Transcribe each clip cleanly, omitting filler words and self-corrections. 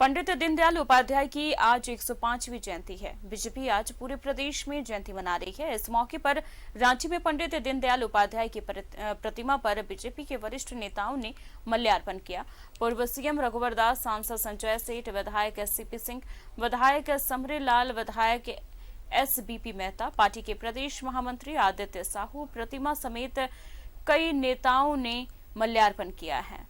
पंडित दीनदयाल उपाध्याय की आज 105वीं जयंती है। बीजेपी आज पूरे प्रदेश में जयंती मना रही है। इस मौके पर रांची में पंडित दीनदयाल उपाध्याय की प्रतिमा पर बीजेपी के वरिष्ठ नेताओं ने माल्यार्पण किया। पूर्व सीएम रघुवर दास, सांसद संजय सेठ, विधायक सीपी सिंह, विधायक समरेलाल, विधायक एसबीपी मेहता, पार्टी के प्रदेश महामंत्री आदित्य साहू, प्रतिमा समेत कई नेताओं ने माल्यार्पण किया है।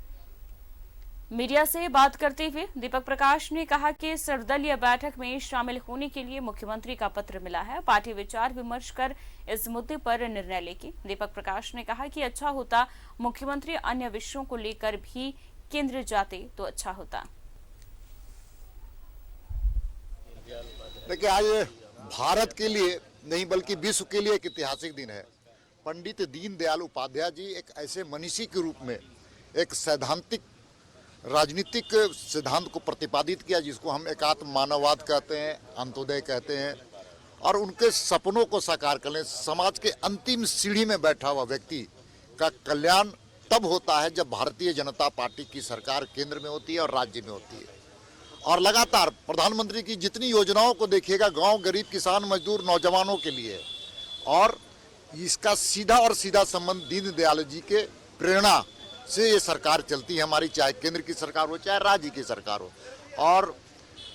मीडिया से बात करते हुए दीपक प्रकाश ने कहा कि सर्वदलीय बैठक में शामिल होने के लिए मुख्यमंत्री का पत्र मिला है। पार्टी विचार विमर्श कर इस मुद्दे पर निर्णय लेगी। दीपक प्रकाश ने कहा कि अच्छा होता मुख्यमंत्री अन्य विषयों को लेकर भी केंद्र जाते तो अच्छा होता। देखिए, आज भारत के लिए नहीं बल्कि विश्व के लिए एक ऐतिहासिक दिन है। पंडित दीनदयाल उपाध्याय जी एक ऐसे मनीषी के रूप में एक सैद्धांतिक राजनीतिक सिद्धांत को प्रतिपादित किया जिसको हम एकात्म मानववाद कहते हैं, अंत्योदय कहते हैं, और उनके सपनों को साकार करने समाज के अंतिम सीढ़ी में बैठा हुआ व्यक्ति का कल्याण तब होता है जब भारतीय जनता पार्टी की सरकार केंद्र में होती है और राज्य में होती है। और लगातार प्रधानमंत्री की जितनी योजनाओं को देखिएगा गांव, गरीब, किसान, मजदूर, नौजवानों के लिए, और इसका सीधा और सीधा संबंध दीनदयाल जी के प्रेरणा से ये सरकार चलती है हमारी, चाहे केंद्र की सरकार हो चाहे राज्य की सरकार हो। और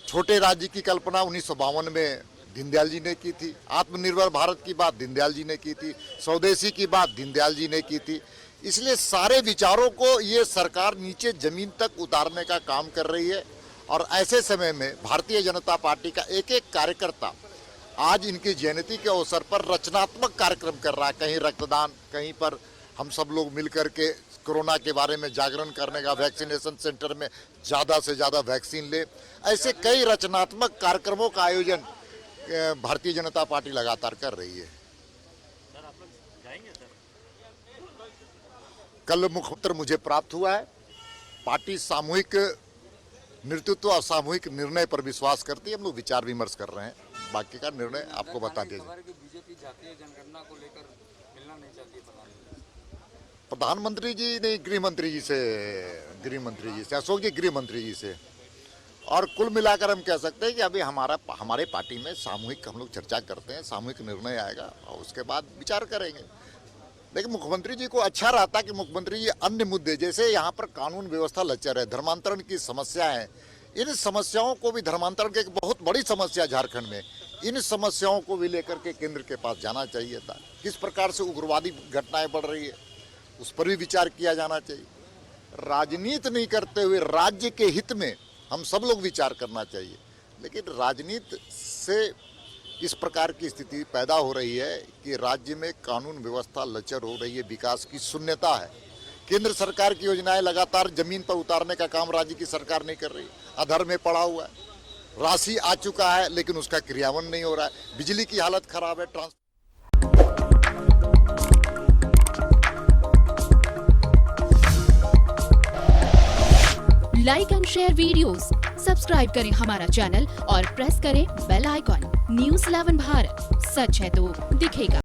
छोटे राज्य की कल्पना 1952 में दीनदयाल जी ने की थी, आत्मनिर्भर भारत की बात दीनदयाल जी ने की थी, स्वदेशी की बात दीनदयाल जी ने की थी। इसलिए सारे विचारों को ये सरकार नीचे जमीन तक उतारने का काम कर रही है। और ऐसे समय में भारतीय जनता पार्टी का एक एक कार्यकर्ता आज इनकी जयंती के अवसर पर रचनात्मक कार्यक्रम कर रहा है। कहीं रक्तदान, कहीं पर हम सब लोग मिलकर के कोरोना के बारे में जागरण करने का, वैक्सीनेशन सेंटर में ज़्यादा से ज़्यादा वैक्सीन ले, ऐसे कई रचनात्मक कार्यक्रमों का आयोजन भारतीय जनता पार्टी लगातार कर रही है। सर, आप लोग जाएंगे सर? कल मुखपत्र मुझे प्राप्त हुआ है। पार्टी सामूहिक नेतृत्व और सामूहिक निर्णय पर विश्वास करती है। हम लोग विचार विमर्श कर रहे हैं, बाकी का निर्णय आपको बता दीजिए। बीजेपी जातीय जनगणना को लेकर मिलना नहीं चाहती प्रधानमंत्री जी ने गृह मंत्री जी से, अशोक जी गृह मंत्री जी से, और कुल मिलाकर हम कह सकते हैं कि अभी हमारे पार्टी में सामूहिक हम लोग चर्चा करते हैं, सामूहिक निर्णय आएगा और उसके बाद विचार करेंगे। लेकिन मुख्यमंत्री जी को अच्छा रहता कि मुख्यमंत्री जी अन्य मुद्दे, जैसे यहाँ पर कानून व्यवस्था लचर है, धर्मांतरण की समस्या है, इन समस्याओं को भी, धर्मांतरण की एक बहुत बड़ी समस्या झारखंड में, इन समस्याओं को भी लेकर के केंद्र के पास जाना चाहिए था। किस प्रकार से उग्रवादी घटनाएं बढ़ रही है उस पर भी विचार किया जाना चाहिए। राजनीति नहीं करते हुए राज्य के हित में हम सब लोग विचार करना चाहिए। लेकिन राजनीति से इस प्रकार की स्थिति पैदा हो रही है कि राज्य में कानून व्यवस्था लचर हो रही है, विकास की शून्यता है। केंद्र सरकार की योजनाएं लगातार जमीन पर उतारने का काम राज्य की सरकार नहीं कर रही, अधर में पड़ा हुआ है। राशि आ चुका है लेकिन उसका क्रियान्वयन नहीं हो रहा है। बिजली की हालत खराब है। Like and share videos, subscribe करें हमारा चैनल और प्रेस करें बेल आइकॉन। न्यूज़ 11 भारत, सच है तो दिखेगा।